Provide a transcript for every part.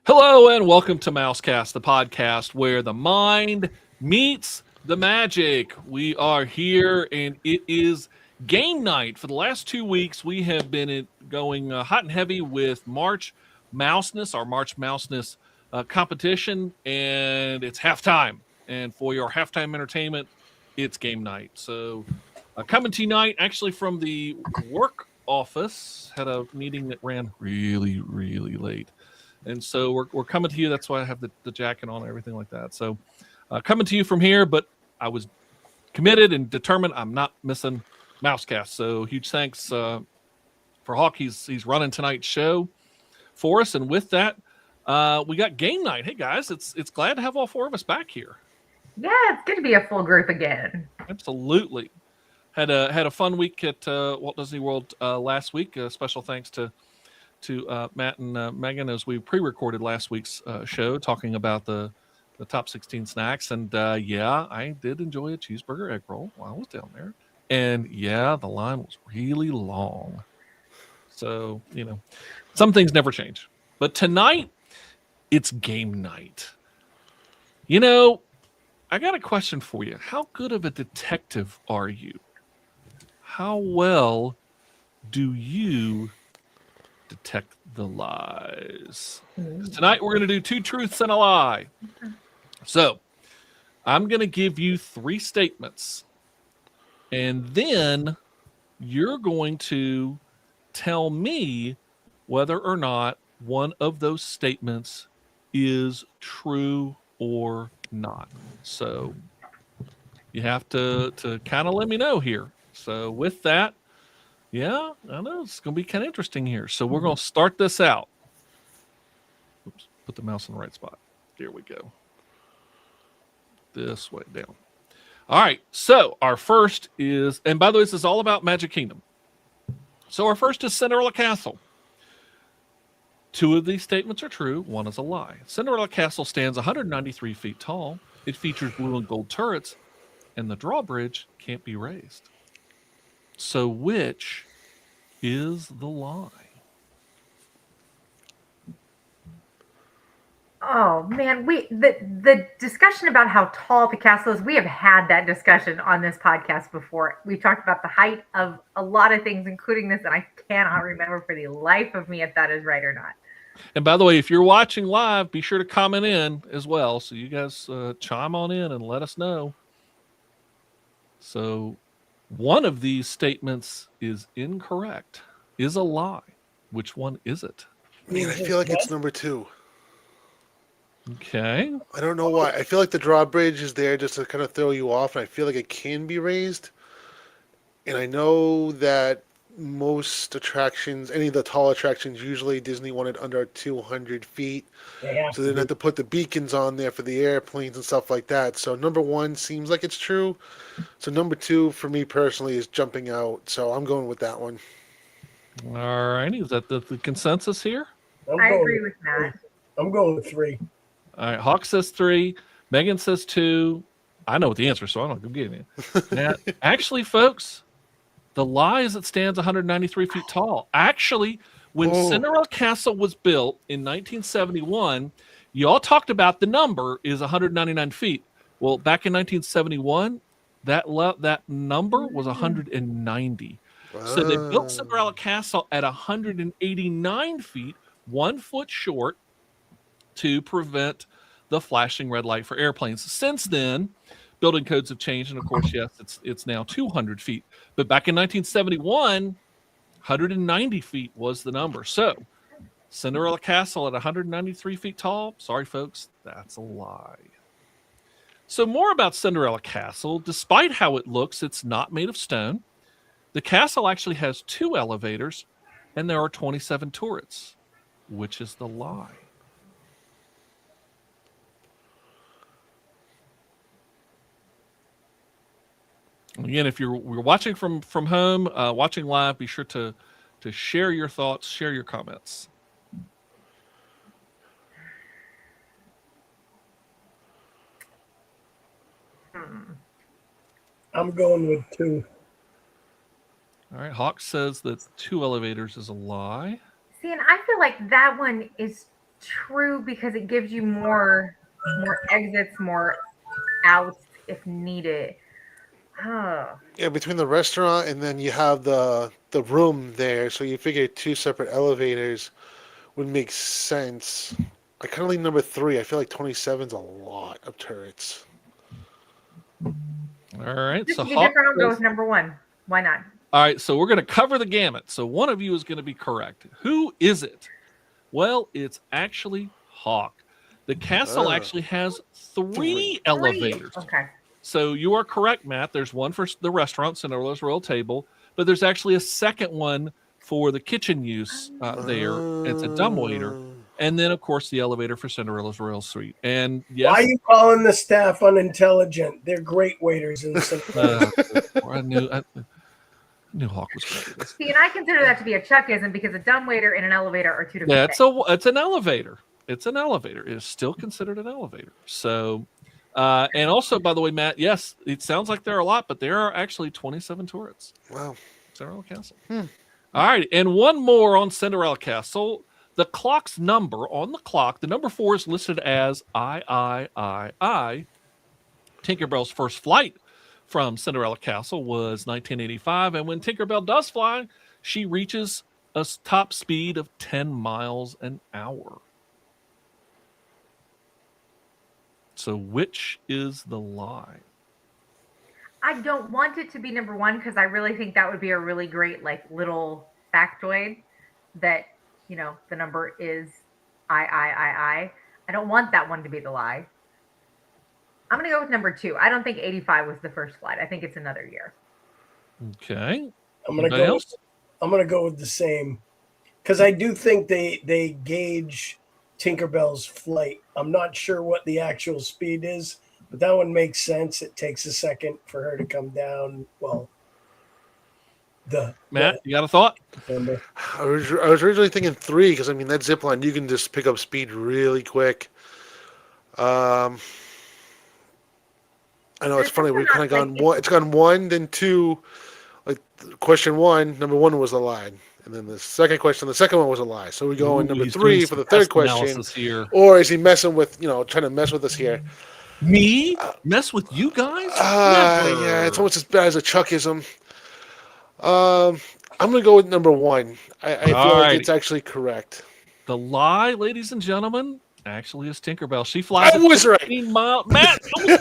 Hello and welcome to Mousecast, the podcast where the mind meets the magic. We are here and it is game night. For the last 2 weeks, we have been going hot and heavy with March Mouseness, our March Mouseness competition, and it's halftime. And for your halftime entertainment, it's game night. So, coming to you tonight, actually from the work office, had a meeting that ran really, really late. And so we're coming to you. That's why I have the jacket on and everything like that. So coming to you from here, but I was committed and determined I'm not missing Mousecast. So huge thanks for Hawk. He's running tonight's show for us. And with that, we got game night. Hey guys, it's glad to have all four of us back here. Yeah, it's good to be a full group again. Absolutely. Had a fun week at Walt Disney World last week. Special thanks to Matt and Megan as we pre-recorded last week's show talking about the top 16 snacks. And yeah, I did enjoy a cheeseburger egg roll while I was down there. And yeah, the line was really long. So, some things never change. But tonight, it's game night. I got a question for you. How good of a detective are you? How well do you detect the lies? Tonight we're going to do 2 truths and a lie. So I'm going to give you 3 statements, and then you're going to tell me whether or not one of those statements is true or not. So you have to kind of let me know here. So with that, yeah, I know it's going to be kind of interesting here. So we're going to start this out. Oops, put the mouse in the right spot. Here we go. This way down. All right. So our first is, and by the way, this is all about Magic Kingdom. So our first is Cinderella Castle. 2 of these statements are true. 1 is a lie. Cinderella Castle stands 193 feet tall. It features blue and gold turrets, and the drawbridge can't be raised. So which is the lie? Oh man, the discussion about how tall the castle is, we have had that discussion on this podcast before. We've talked about the height of a lot of things, including this, and I cannot remember for the life of me if that is right or not. And by the way, if you're watching live, be sure to comment in as well. So you guys chime on in and let us know. So one of these statements is incorrect, is a lie. Which one is it? Man, I feel like it's number 2. Okay. I don't know why. I feel like the drawbridge is there just to kind of throw you off, and I feel like it can be raised. And I know that most attractions, any of the tall attractions, usually Disney wanted under 200 feet. So they had to put the beacons on there for the airplanes and stuff like that. So number 1 seems like it's true. So number 2, for me personally, is jumping out. So I'm going with that one. All righty. Is that the consensus here? I agree with that. I'm going with 3. All right. Hawk says 3. Megan says 2. I know what the answer is, so I'm not going to give you. Now, actually, folks, the lie is it stands 193 feet tall. Actually, when Cinderella Castle was built in 1971, you all talked about the number is 199 feet. Well, back in 1971, that number was 190. So they built Cinderella Castle at 189 feet, 1 foot short, to prevent the flashing red light for airplanes. Since then, building codes have changed, and of course, yes, it's now 200 feet. But back in 1971, 190 feet was the number. So Cinderella Castle at 193 feet tall, sorry folks, that's a lie. So more about Cinderella Castle. Despite how it looks, it's not made of stone. The castle actually has 2 elevators, and there are 27 turrets. Which is the lie? Again, if you're watching from home, watching live, be sure to share your thoughts, share your comments. I'm going with 2. All right, Hawk says that 2 elevators is a lie. See, and I feel like that one is true because it gives you more exits, more outs if needed. Oh, Yeah, between the restaurant and then you have the room there, so you figure two separate elevators would make sense. I kind of lean number three. I feel like 27's a lot of turrets. All right. just So to be Hawk different, I'll go says- with number one. Why not? all right. So we're going to cover the gamut. So one of you is going to be correct. Who is it? Well, it's actually Hawk. The castle Oh. actually has three elevators. Okay. So you are correct, Matt. There's one for the restaurant, Cinderella's Royal Table, but there's actually a second one for the kitchen use there. It's a dumbwaiter. And then, of course, the elevator for Cinderella's Royal Suite. And yes, Why are you calling the staff unintelligent? They're great waiters in Cinderella. I knew Hawk was going to do this. See, and I consider that to be a Chuckism because a dumbwaiter and an elevator are two different Yeah, things. it's an elevator. It's an elevator. It is still considered an elevator. So, and also, by the way, Matt, yes, it sounds like there are a lot, but there are actually 27 turrets. Wow. Cinderella Castle. All right, and one more on Cinderella Castle. The clock's number on the clock, the number 4 is listed as I. Tinkerbell's first flight from Cinderella Castle was 1985, and when Tinkerbell does fly, she reaches a top speed of 10 miles an hour. So which is the lie? I don't want it to be number one because I really think that would be a really great like little factoid that the number is I. I don't want that one to be the lie. I'm gonna go with number 2. I don't think 85 was the first flight. I think it's another year. Okay. I'm gonna Anybody go. else? I'm gonna go with the same because I do think they gauge Tinkerbell's flight. I'm not sure what the actual speed is, but that one makes sense. It takes a second for her to come down. Well, Matt, you got a thought? number. I was originally thinking 3 because I mean that zip line you can just pick up speed really quick. I know it's funny. We've kind of gone one. It's gone 1, then 2. Like question 1, number 1 was a lie, and then the second question, the second one was a lie. So we go in Ooh, number he's 3 doing for the some third test question. analysis here. Or is he messing with trying to mess with us here? Me? Mess with you guys? Never. Yeah, it's almost as bad as a Chuckism. I'm gonna go with number 1. I feel like Alrighty. it's actually correct. The lie, ladies and gentlemen, actually is Tinkerbell. She flies I at was right. 15 miles. Matt, you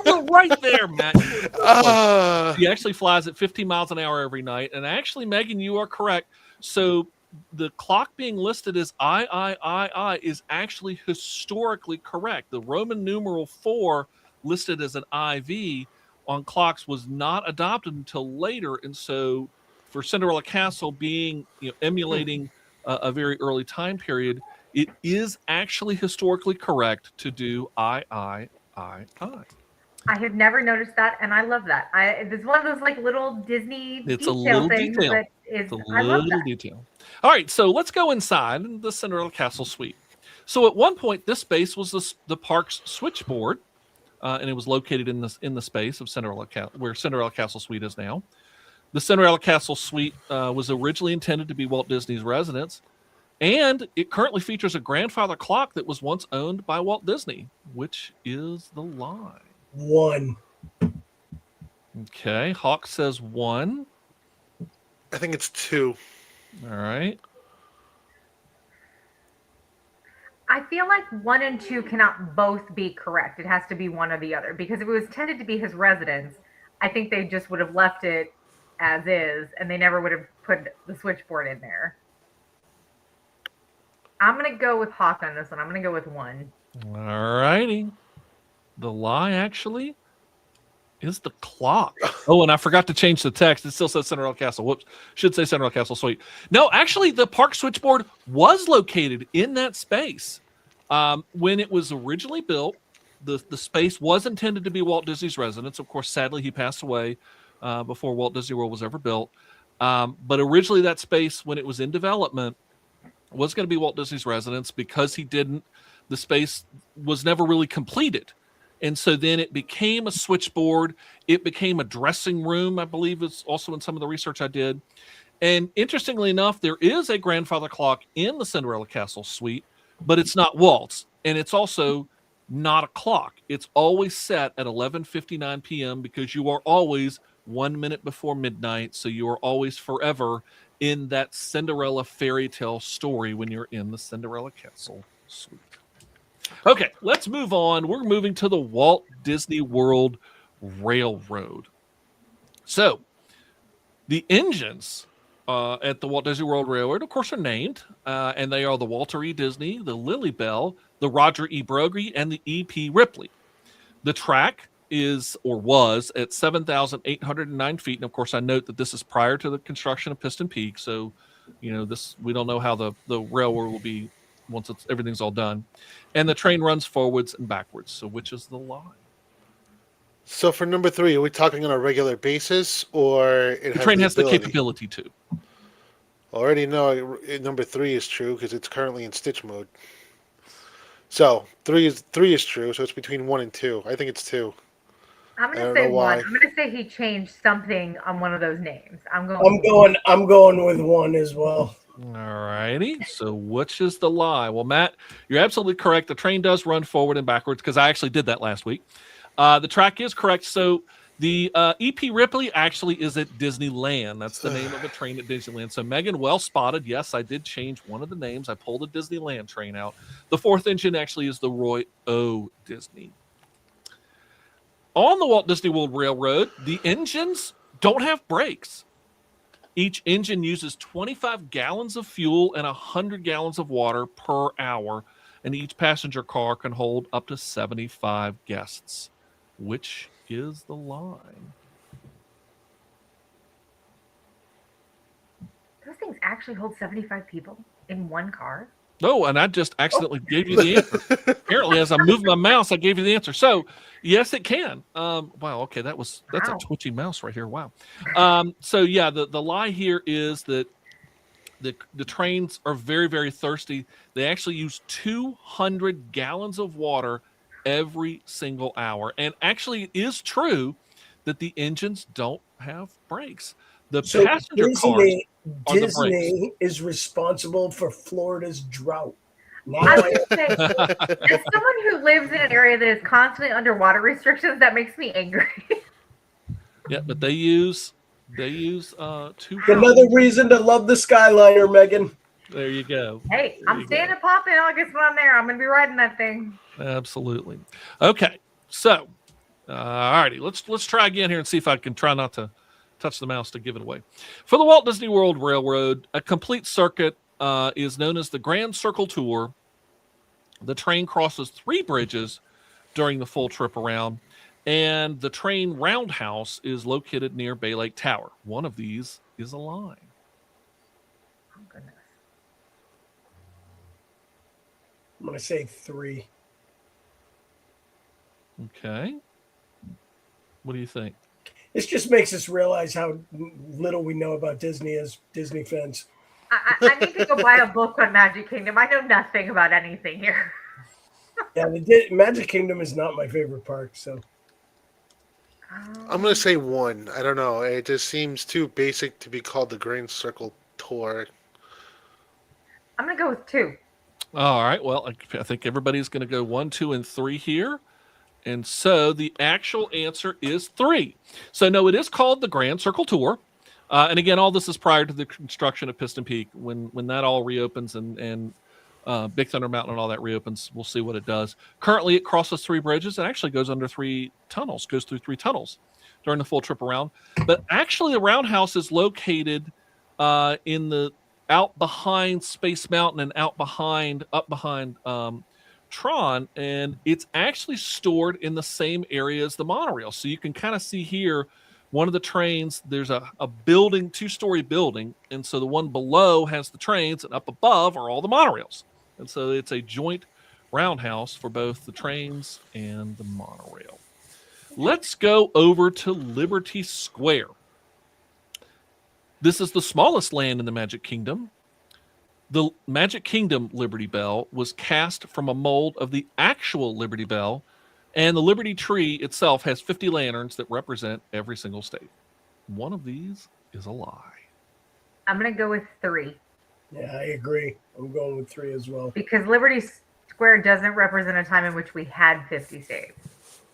were right there, Matt. She actually flies at 15 miles an hour every night. And actually, Megan, you are correct. So the clock being listed as I is actually historically correct. The Roman numeral 4 listed as an IV on clocks was not adopted until later. And so for Cinderella Castle being emulating a very early time period, it is actually historically correct to do I. I have never noticed that, and I love that. It's one of those like little Disney It's a detail little things detail. that is. It's a I love little that. detail. All right, so let's go inside the Cinderella Castle suite. So at one point, this space was the park's switchboard, and it was located in the space of where Cinderella Castle Suite is now. The Cinderella Castle Suite was originally intended to be Walt Disney's residence, and it currently features a grandfather clock that was once owned by Walt Disney, which is the lie. 1. Okay, Hawk says 1. I think it's 2. All right. I feel like 1 and 2 cannot both be correct. It has to be one or the other because if it was intended to be his residence, I think they just would have left it as is, and they never would have put the switchboard in there. I'm gonna go with Hawk on this one. I'm gonna go with 1. All righty. The lie actually is the clock. Oh, and I forgot to change the text. It still says Cinderella Castle. Whoops. Should say Cinderella Castle Suite. No, actually, the park switchboard was located in that space. When it was originally built, the space was intended to be Walt Disney's residence. Of course, sadly, he passed away before Walt Disney World was ever built. But originally, that space, when it was in development, was going to be Walt Disney's residence because the space was never really completed. And so then it became a switchboard. It became a dressing room, I believe is also in some of the research I did. And interestingly enough, there is a grandfather clock in the Cinderella Castle Suite, but it's not Walt's, and it's also not a clock. It's always set at 11:59 p.m. because you are always 1 minute before midnight, so you are always forever in that Cinderella fairy tale story when you're in the Cinderella Castle suite. Okay, let's move on. We're moving to the Walt Disney World Railroad. So, the engines at the Walt Disney World Railroad, of course, are named, and they are the Walter E. Disney, the Lily Bell, the Roger E. Broggie, and the E.P. Ripley. The track is, or was, at 7,809 feet, and of course, I note that this is prior to the construction of Piston Peak, so, this, we don't know how the railroad will be once everything's all done. And the train runs forwards and backwards, so which is the line? So for number 3, are we talking on a regular basis, or The train has the capability to. Already know number 3 is true because it's currently in stitch mode. So 3 is true. So it's between 1 and 2. I think it's 2. I'm I gonna don't say know why. 1. I'm gonna say he changed something on one of those names. I'm going with 1 as well. All righty. So which is the lie? Well, Matt, you're absolutely correct. The train does run forward and backwards because I actually did that last week. The track is correct. So the E.P. Ripley actually is at Disneyland. That's the name of the train at Disneyland. So Megan, well spotted. Yes, I did change one of the names. I pulled the Disneyland train out. The 4th engine actually is the Roy O. Disney. On the Walt Disney World Railroad, the engines don't have brakes. Each engine uses 25 gallons of fuel and 100 gallons of water per hour, and each passenger car can hold up to 75 guests. Which is the line? Those things actually hold 75 people in one car. No, and I just accidentally gave you the answer. Apparently, as I moved my mouse, I gave you the answer. So, yes, it can. Wow. Okay, that's Wow. a twitchy mouse right here. Wow. So yeah, the lie here is that the trains are very, very thirsty. They actually use 200 gallons of water every single hour. And actually, it is true that the engines don't have brakes. The passenger cars are the brakes. Disney is responsible for Florida's drought. Now I would say, as someone who lives in an area that is constantly under water restrictions, that makes me angry. Yeah, but they use 200. another reason to love the Skyliner, Megan. There you go. Hey, There I'm you staying go. at Pop in August when I'm there. I'm going to be riding that thing. Absolutely. Okay, so alrighty, let's try again here and see if I can try not to touch the mouse to give it away. For the Walt Disney World Railroad, a complete circuit is known as the Grand Circle Tour. The train crosses 3 bridges during the full trip around, and the train roundhouse is located near Bay Lake Tower. One of these is a line. Oh, goodness. I'm going to say 3. Okay. What do you think? This just makes us realize how little we know about Disney as Disney fans. I need to go buy a book on Magic Kingdom. I know nothing about anything here. Yeah, Magic Kingdom is not my favorite park, so. I'm going to say 1. I don't know. It just seems too basic to be called the Grand Circle Tour. I'm going to go with 2. All right. Well, I think everybody's going to go 1, 2, and 3 here. And so the actual answer is 3. So no, it is called the Grand Circle Tour. And again, all this is prior to the construction of Piston Peak. When that all reopens and Big Thunder Mountain and all that reopens, we'll see what it does. Currently, it crosses 3 bridges and actually goes under 3 tunnels, goes through 3 tunnels during the full trip around. But actually, the roundhouse is located in the out behind Space Mountain and up behind Tron, and it's actually stored in the same area as the monorail. So you can kind of see here one of the trains, there's a building, 2-story building, and so the one below has the trains, and up above are all the monorails. And so it's a joint roundhouse for both the trains and the monorail. Let's go over to Liberty Square. This is the smallest land in the Magic Kingdom. The Magic Kingdom Liberty Bell was cast from a mold of the actual Liberty Bell, and the Liberty Tree itself has 50 lanterns that represent every single state. One of these is a lie. I'm going to go with 3. Yeah, I agree. I'm going with 3 as well. Because Liberty Square doesn't represent a time in which we had 50 states,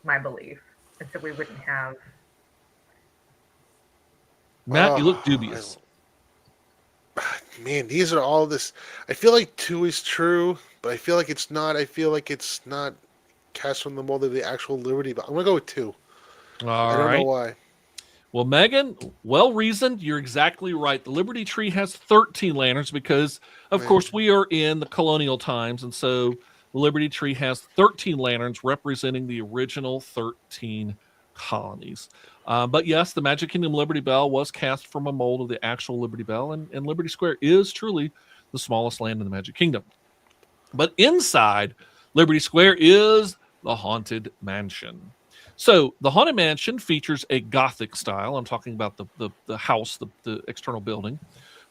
my belief. And so we wouldn't have. Matt, you look Oh, dubious. Man, these are all this. I feel like 2 is true, but I feel like it's not. I feel like it's not cast from the mold of the actual Liberty. But I'm gonna go with 2. All I don't know right. why. Well, Megan, well reasoned. You're exactly right. The Liberty Tree has 13 lanterns because, of Right. course, we are in the colonial times. And so the Liberty Tree has 13 lanterns representing the original 13 colonies. But yes, the Magic Kingdom Liberty Bell was cast from a mold of the actual Liberty Bell. And Liberty Square is truly the smallest land in the Magic Kingdom. But inside Liberty Square is the Haunted Mansion. So the Haunted Mansion features a Gothic style. I'm talking about the house, the external building.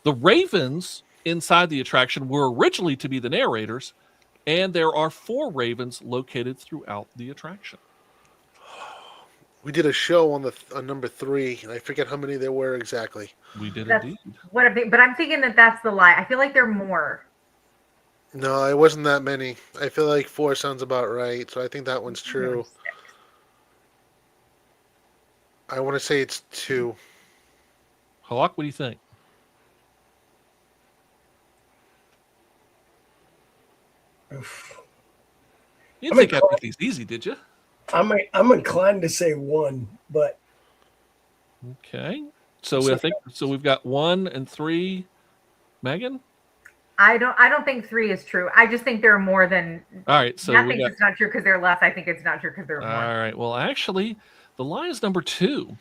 The ravens inside the attraction were originally to be the narrators, and there are 4 ravens located throughout the attraction. We did a show on number 3, and I forget how many there were exactly. We did That's indeed. what I think, but I'm thinking that that's the lie. I feel like there are more. No, it wasn't that many. I feel like 4 sounds about right, so I think that one's true. I want to say it's 2. Hawk, what do you think? Oof. You didn't think I'd make these easy, did you? I'm inclined to say 1, but Okay. So I think so. We've got 1 and 3. Megan. I don't think 3 is true. I just think there are more than. All right. So Matt we thinks got. it's not true because there are less. I think it's not true because there are more. All right. Well, actually, the lie is number 2.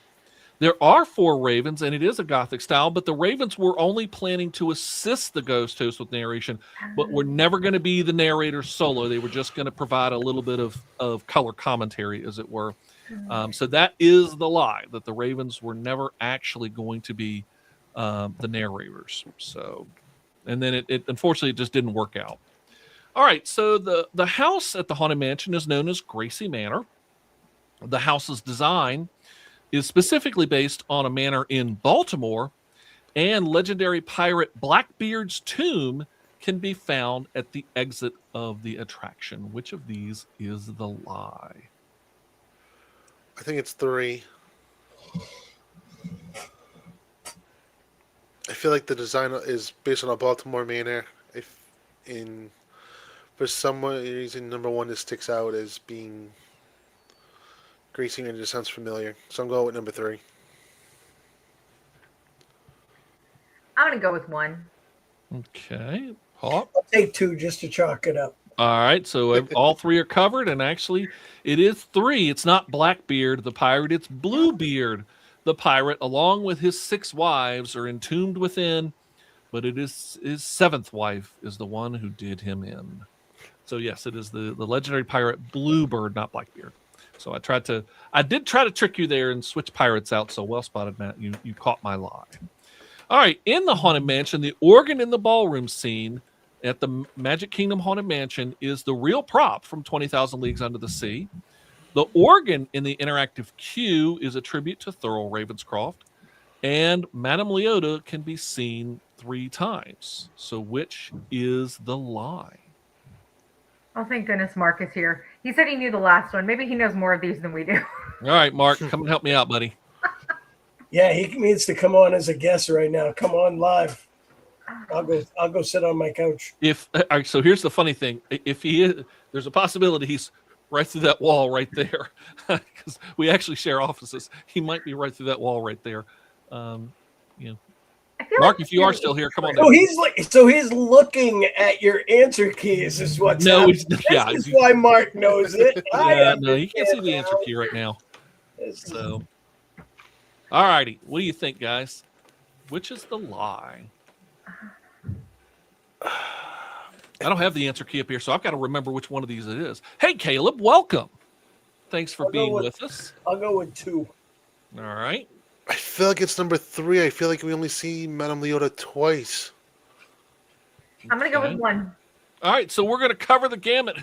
There are 4 ravens, and it is a Gothic style, but the ravens were only planning to assist the ghost host with narration, but were never going to be the narrator solo. They were just going to provide a little bit of color commentary, as it were. So that is the lie, that the ravens were never actually going to be the narrators. So, and then it unfortunately it just didn't work out. All right. So the house at the Haunted Mansion is known as Gracie Manor. The house's design is specifically based on a manor in Baltimore, and legendary pirate Blackbeard's tomb can be found at the exit of the attraction. Which of these is the lie? I think it's 3. I feel like the design is based on a Baltimore manor. For some reason, number 1 just sticks out as being Gracie Manor. Just sounds familiar, so I'm going with number 3. I'm gonna go with 1. Okay. Hawk? I'll take 2 just to chalk it up. All right. So all 3 are covered, and actually it is 3. It's not Blackbeard, the pirate. It's Bluebeard, the pirate, along with his 6 wives are entombed within, but it is his 7th wife is the one who did him in. So yes, it is the legendary pirate Bluebird, not Blackbeard. So I did try to trick you there and switch pirates out. So well spotted, Matt. You caught my lie. All right. In the Haunted Mansion, the organ in the ballroom scene at the Magic Kingdom Haunted Mansion is the real prop from 20,000 Leagues Under the Sea. The organ in the interactive queue is a tribute to Thurl Ravenscroft, and Madame Leota can be seen 3 times. So which is the lie? Oh, thank goodness Mark is here. He said he knew the last one. Maybe he knows more of these than we do. All right, Mark, come and help me out, buddy. Yeah, he needs to come on as a guest right now. Come on live. I'll go sit on my couch. All right, so here's the funny thing: if he is, there's a possibility he's right through that wall right there, because we actually share offices. He might be right through that wall right there. I feel Mark, like if you are still here, come on. So he's looking at your answer keys. Is what's No, happening. he's yeah, This is why Mark knows it. yeah, no, he can't see the answer key right now. So, all righty, what do you think, guys? Which is the lie? I don't have the answer key up here, so I've got to remember which one of these it is. Hey, Caleb, welcome. Thanks for being with us. I'll go with 2. All right. I feel like it's number 3. I feel like we only see Madame Leota twice. I'm gonna go Okay. with 1. All right, so we're going to cover the gamut.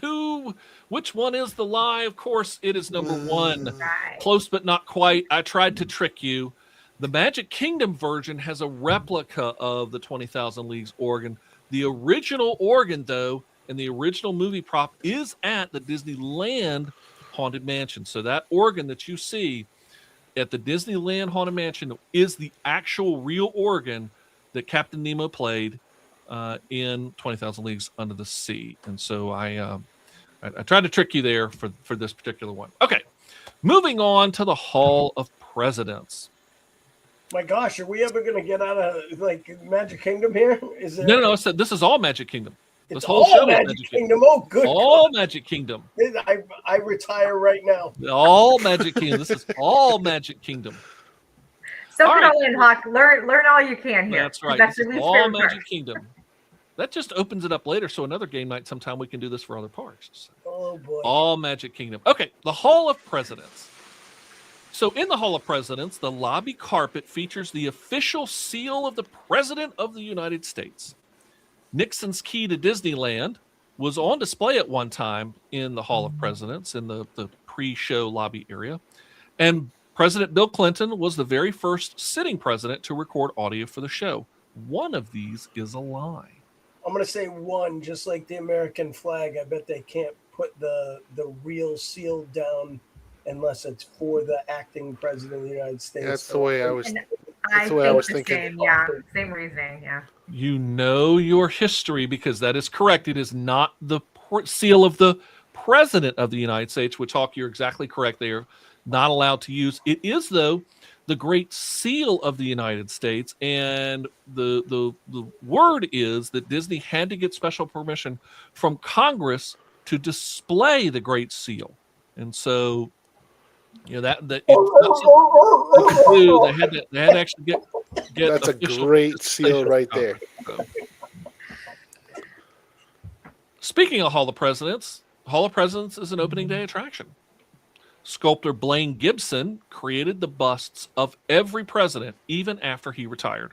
Which one is the lie? Of course, it is number 1. Right. Close, but not quite. I tried to trick you. The Magic Kingdom version has a replica of the 20,000 Leagues organ, The original organ, though, and the original movie prop is at the Disneyland Haunted Mansion. So that organ that you see at the Disneyland Haunted Mansion is the actual real organ that Captain Nemo played in 20,000 Leagues Under the Sea. And so I tried to trick you there for this particular one. Okay, moving on to the Hall of Presidents. My gosh, are we ever going to get out of like Magic Kingdom here? Is it? No. I said this is all Magic Kingdom. This It's whole all show is Magic Kingdom. Oh, good. All Magic Kingdom. I retire right now. All Magic Kingdom. This is all Magic Kingdom. Soak All it right. all in, Hawk. Learn all you can here. That's right. That's This your is least all favorite Magic part. Kingdom. That just opens it up later. So another game night sometime we can do this for other parks. Oh boy. All Magic Kingdom. Okay, the Hall of Presidents. So in the Hall of Presidents, the lobby carpet features the official seal of the President of the United States. Nixon's key to Disneyland was on display at one time in the Hall of Presidents in the pre-show lobby area. And President Bill Clinton was the very first sitting president to record audio for the show. One of these is a lie. I'm going to say one, just like the American flag. I bet they can't put the real seal down unless it's for the acting president of the United States. That's the way I was. And That's the way I think was the thinking. Same, yeah, same reasoning. Yeah. You know your history because that is correct. It is not the seal of the President of the United States, which, Hawk, you're exactly correct. They are not allowed to use. It is, though, the Great Seal of the United States. And the word is that Disney had to get special permission from Congress to display the Great Seal. And so, you know, that it's not something you can do. They had to actually get That's a official great seal right there. so. Speaking of Hall of Presidents, Hall of Presidents is an opening day attraction. Sculptor Blaine Gibson created the busts of every president, even after he retired.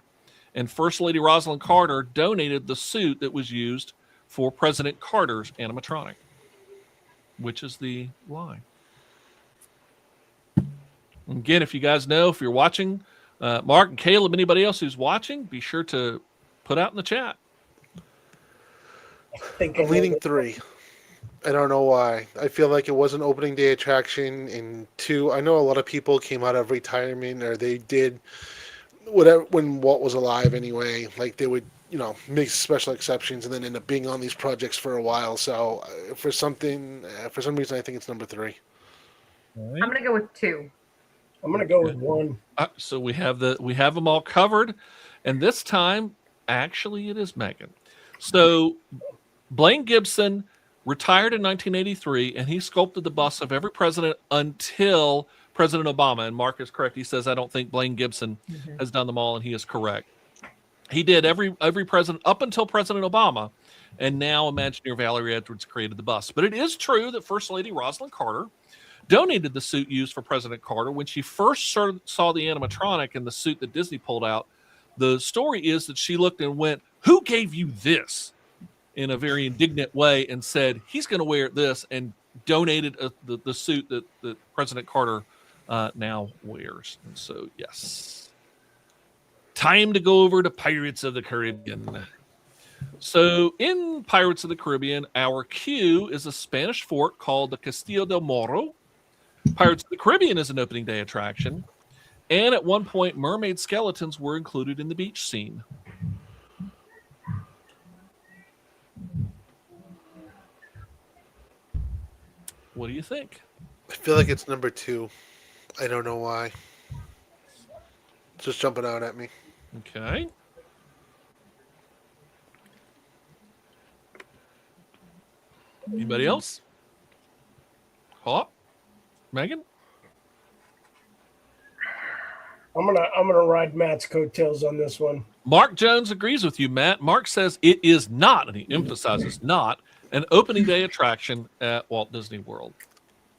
And First Lady Rosalind Carter donated the suit that was used for President Carter's animatronic, which is the lie. Again, if you guys know, if you're watching, Mark and Caleb, anybody else who's watching, be sure to put out in the chat. I'm I'm leaning 3. I don't know why. I feel like it was an opening day attraction. And 2, I know a lot of people came out of retirement or they did whatever when Walt was alive anyway. Like they would, make special exceptions and then end up being on these projects for a while. So for some reason, I think it's number 3. I'm gonna go with 2. I'm going to go with 1. So we have them all covered, and this time, actually, it is Megan. So Blaine Gibson retired in 1983, and he sculpted the busts of every president until President Obama. And Mark is correct. He says, I don't think Blaine Gibson has done them all, and he is correct. He did every president up until President Obama, and now Imagineer Valerie Edwards created the bust. But it is true that First Lady Rosalind Carter donated the suit used for President Carter when she first saw the animatronic and the suit that Disney pulled out. The story is that she looked and went, "Who gave you this?" in a very indignant way and said, "He's going to wear this," and donated the suit that President Carter now wears. And so, yes. Time to go over to Pirates of the Caribbean. So in Pirates of the Caribbean, our cue is a Spanish fort called the Castillo del Morro. Pirates of the Caribbean is an opening day attraction. And at one point, mermaid skeletons were included in the beach scene. What do you think? I feel like it's number 2. I don't know why. It's just jumping out at me. Okay. Anybody else? Hawk? Megan? I'm gonna ride Matt's coattails on this one. Mark Jones agrees with you, Matt. Mark says it is not, and he emphasizes not, an opening day attraction at Walt Disney World.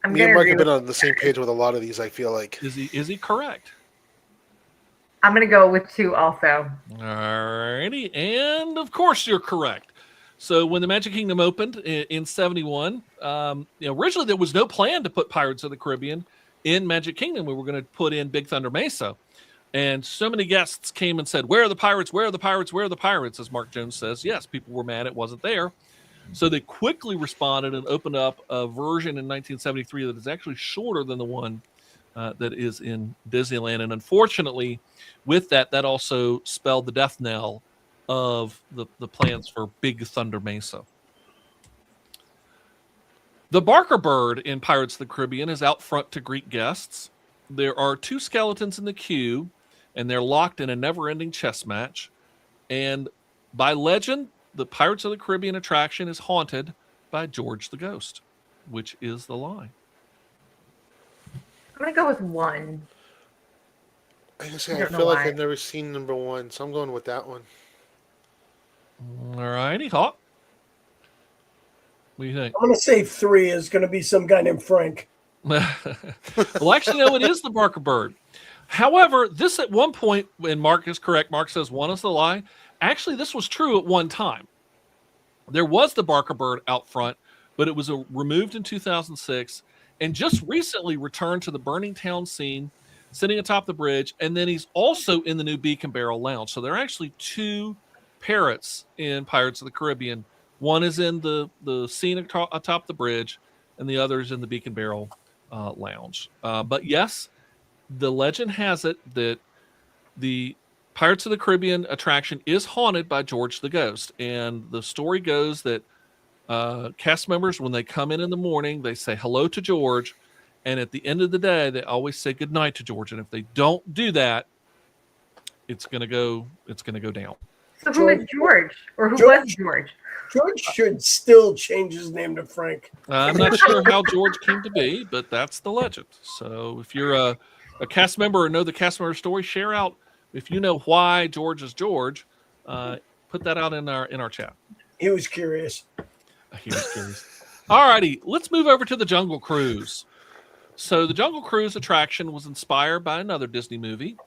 I'm Me gonna and Mark agree have been with, on the same page with a lot of these, I feel like. Is he correct? I'm gonna go with 2 also. Alrighty, and of course you're correct. So when the Magic Kingdom opened in 71, originally there was no plan to put Pirates of the Caribbean in Magic Kingdom. We were going to put in Big Thunder Mesa. And so many guests came and said, "Where are the pirates? Where are the pirates? Where are the pirates?" As Mark Jones says, yes, people were mad it wasn't there. So they quickly responded and opened up a version in 1973 that is actually shorter than the one that is in Disneyland. And unfortunately, with that also spelled the death knell of the plans for Big Thunder Mesa. The Barker Bird in Pirates of the Caribbean is out front to greet guests. There are 2 skeletons in the queue, and they're locked in a never-ending chess match. And by legend, the Pirates of the Caribbean attraction is haunted by George the Ghost, which is the lie. I'm gonna go with 1. I can say I I don't know feel like why. I've never seen number 1, so I'm going with that one. All righty, Hawk. What do you think? I'm going to say 3 is going to be some guy named Frank. Well, actually, no, it is the Barker Bird. However, this at one point, and Mark is correct, Mark says 1 is the lie. Actually, this was true at one time. There was the Barker Bird out front, but it was removed in 2006 and just recently returned to the Burning Town scene, sitting atop the bridge. And then he's also in the new Beacon Barrel Lounge. So there are actually 2 parrots in Pirates of the Caribbean. One is in the scene atop the bridge, and the other is in the Beacon Barrel Lounge. But yes, the legend has it that the Pirates of the Caribbean attraction is haunted by George the Ghost. And the story goes that cast members, when they come in the morning, they say hello to George. And at the end of the day, they always say goodnight to George. And if they don't do that, it's going to go down. So who is George? Or who George. was George? George should still change his name to Frank. I'm not sure how George came to be, but that's the legend. So if you're a cast member or know the cast member story, share out if you know why George is George. Put that out in our chat. He was curious. He was curious. All righty, let's move over to the Jungle Cruise. So the Jungle Cruise attraction was inspired by another Disney movie.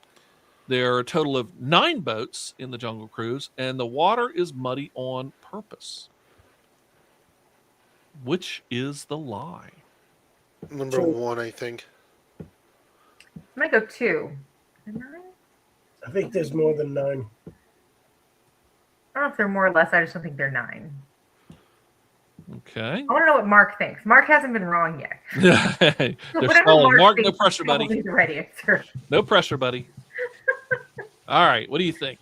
There are a total of 9 boats in the Jungle Cruise, and the water is muddy on purpose. Which is the lie? Number 1, I think. I'm gonna go 2. I think there's more than 9. I don't know if they're more or less. I just don't think they're 9. Okay. I want to know what Mark thinks. Mark hasn't been wrong yet. They're Whatever stalling. Mark, no thinks, pressure, buddy. probably the right answer. No pressure, buddy. All right, what do you think?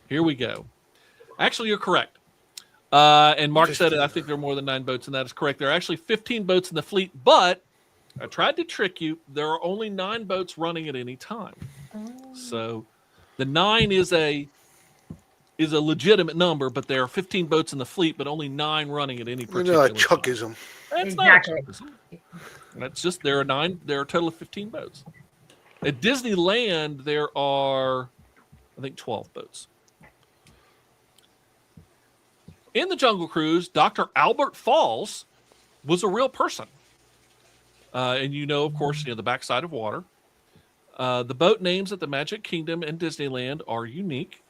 Here we go. Actually, you're correct. And Mark said it. I think there are more than 9 boats, and that is correct. There are actually 15 boats in the fleet, but I tried to trick you. There are only 9 boats running at any time. So the 9 is a legitimate number, but there are 15 boats in the fleet, but only 9 running at any particular time. Chuckism. That's Exactly. not Chuckism. That's just there are a total of 15 boats. At Disneyland, there are, I think, 12 boats. In the Jungle Cruise, Dr. Albert Falls was a real person. And of course, the backside of water. The boat names at the Magic Kingdom and Disneyland are unique.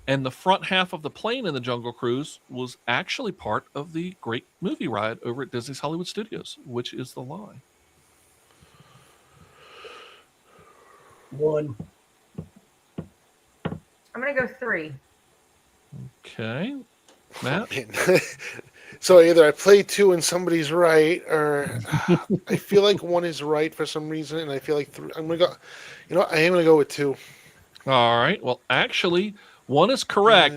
And the front half of the plane in the Jungle Cruise was actually part of the great movie ride over at Disney's Hollywood Studios, which is the lie. 1. I'm gonna go 3. Okay. Matt? Man. So either I play 2 and somebody's right, or I feel like 1 is right for some reason, and I feel like 3. I'm gonna go. I am gonna go with 2. All right. Well, actually, 1 is correct.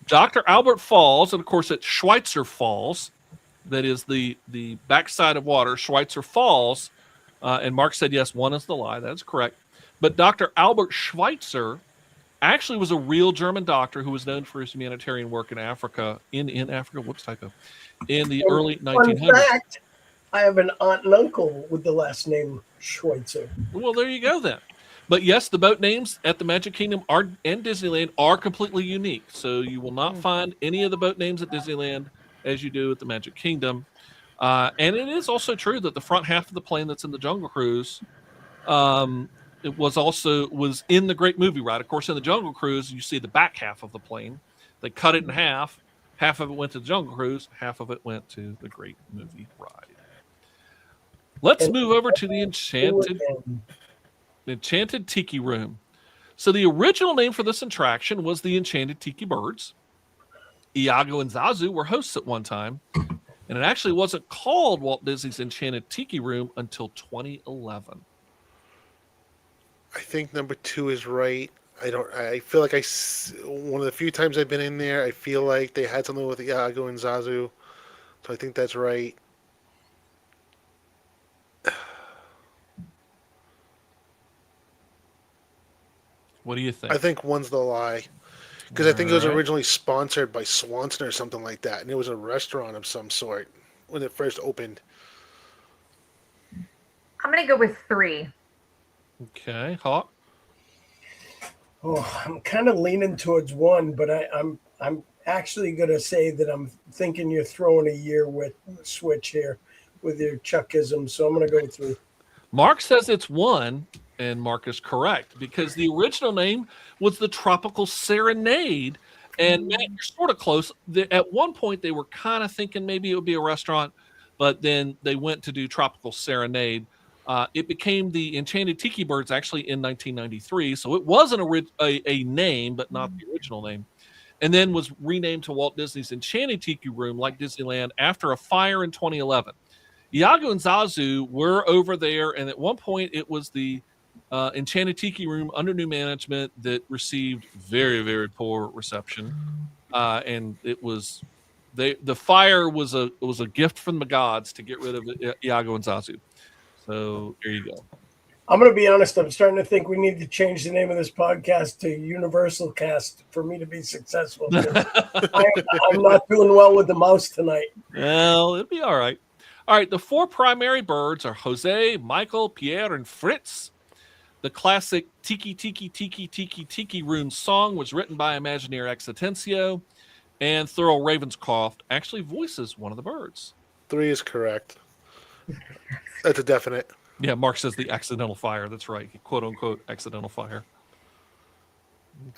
Dr. Albert Falls, and of course, it's Schweitzer Falls. That is the backside of water, Schweitzer Falls. And Mark said, yes, 1 is the lie. That is correct. But Dr. Albert Schweitzer actually was a real German doctor who was known for his humanitarian work in Africa, in Africa, in the early 1900s. Fun fact, I have an aunt and uncle with the last name Schweitzer. Well, there you go then. But yes, the boat names at the Magic Kingdom and Disneyland are completely unique. So you will not find any of the boat names at Disneyland as you do at the Magic Kingdom. And it is also true that the front half of the plane that's in the Jungle Cruise, it was in the Great Movie Ride. Of course, in the Jungle Cruise, you see the back half of the plane. They cut it in half. Half of it went to the Jungle Cruise. Half of it went to the Great Movie Ride. Let's move over to the Enchanted. Enchanted Tiki Room. So the original name for this attraction was the Enchanted Tiki Birds. Iago and Zazu were hosts at one time, and it actually wasn't called Walt Disney's Enchanted Tiki Room until 2011. I think number 2 is right. I feel like one of the few times I've been in there, I feel like they had something with Iago and Zazu. So I think that's right. What do you think? I think 1's the lie. Because I think it was Alright. originally sponsored by Swanson or something like that. And it was a restaurant of some sort when it first opened. I'm going to go with 3. Okay, Hawk. Oh, I'm kind of leaning towards 1, but I'm actually going to say that I'm thinking you're throwing a year with switch here with your Chuckism. So I'm going to go with 3. Mark says it's 1, and Mark is correct because the original name was the Tropical Serenade. And Matt, you're sort of close. At one point, they were kind of thinking maybe it would be a restaurant, but then they went to do Tropical Serenade. It became the Enchanted Tiki Birds actually in 1993, so it was a name, but not the original name. And then was renamed to Walt Disney's Enchanted Tiki Room, like Disneyland, after a fire in 2011. Iago and Zazu were over there, and at one point it was the Enchanted Tiki Room under new management that received very, very poor reception, and it was the fire was a gift from the gods to get rid of Iago and Zazu. So there you go. I'm going to be honest. I'm starting to think we need to change the name of this podcast to Universal Cast for me to be successful. I'm not doing well with the mouse tonight. Well, it'll be all right. All right, the 4 primary birds are Jose, Michael, Pierre, and Fritz. The classic Tiki Tiki Tiki Tiki Tiki Room song was written by Imagineer Ex Atencio, and Thurl Ravenscroft actually voices one of the birds. 3 is correct. That's a definite. Yeah, Mark says the accidental fire. That's right. Quote unquote accidental fire.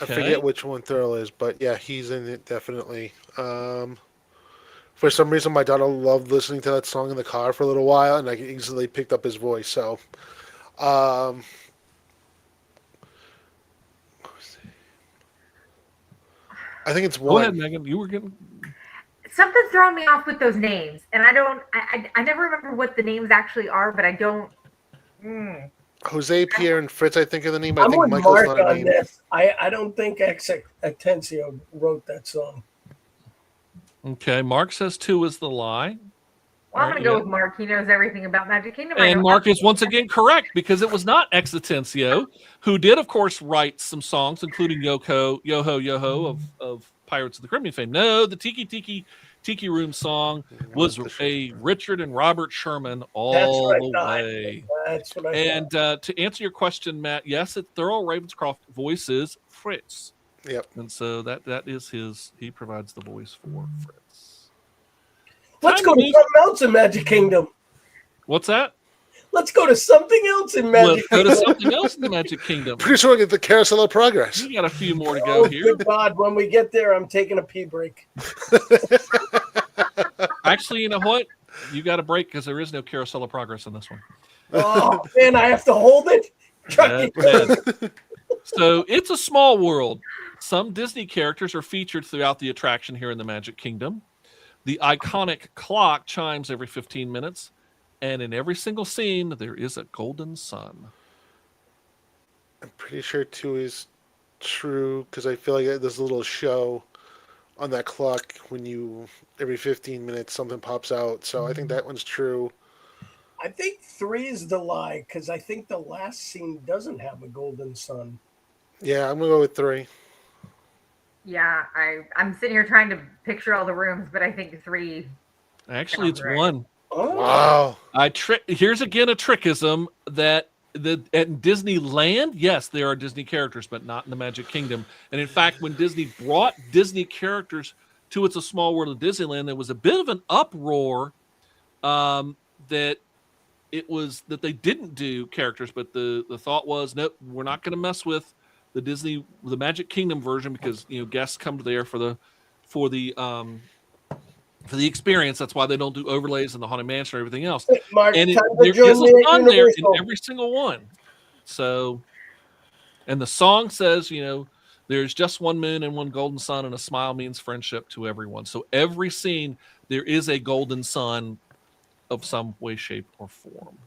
I Okay. forget which one Thurl is, but yeah, he's in it definitely. For some reason, my daughter loved listening to that song in the car for a little while, and I easily picked up his voice. So, I think it's Go 1. ahead, Megan. You were getting. Something's throwing me off with those names, and I never remember what the names actually are, but I don't. Jose, Pierre, and Fritz, I think, are the name. I I'm think with Michael's Mark not a on name. this. I don't think Ex Atencio wrote that song. Okay, Mark says 2 is the lie. Well, I'm Right, going to go yeah. with Mark. He knows everything about Magic Kingdom. I And know Mark nothing. is once again correct because it was not Ex Atencio, who did, of course, write some songs, including Yoho Yoho of Pirates of the Caribbean fame. No, the Tiki Room song was a Richard and Robert Sherman all what I the thought. way. That's what I And to answer your question, Matt, yes, Thurl Ravenscroft voices Fritz. Yep. And so that is he provides the voice for Fritz. Let's Time go to to move- something else in Magic Kingdom. What's that? Let's go to something else in Let's Magic go to Kingdom. something else in the Magic Kingdom. Pretty sure I get the Carousel of Progress. We got a few more to go Oh, here. good God. When we get there, I'm taking a pee break. Actually, you know what? You got a break because there is no Carousel of Progress in this one. Oh, man, I have to hold it? Chucky. So it's a small world. Some Disney characters are featured throughout the attraction here in the Magic Kingdom. The iconic clock chimes every 15 minutes, and in every single scene, there is a golden sun. I'm pretty sure 2 is true because I feel like there's a little show on that clock when every 15 minutes something pops out. So I think that one's true. I think 3 is the lie because I think the last scene doesn't have a golden sun. Yeah, I'm gonna go with 3. Yeah, I'm sitting here trying to picture all the rooms, but I think 3. Actually, it's Sounds right. 1. Oh, Wow. Here's again a trickism that at Disneyland, yes, there are Disney characters, but not in the Magic Kingdom. And in fact, when Disney brought Disney characters to It's a Small World of Disneyland, there was a bit of an uproar that they didn't do characters, but the thought was, nope, we're not going to mess with the Magic Kingdom version because guests come there for the experience. That's why they don't do overlays in the Haunted Mansion or everything else. Mark, And time to there join is a me at sun there in Universal. every single one. So, and the song says, there's just one moon and one golden sun, and a smile means friendship to everyone. So every scene, there is a golden sun of some way, shape, or form.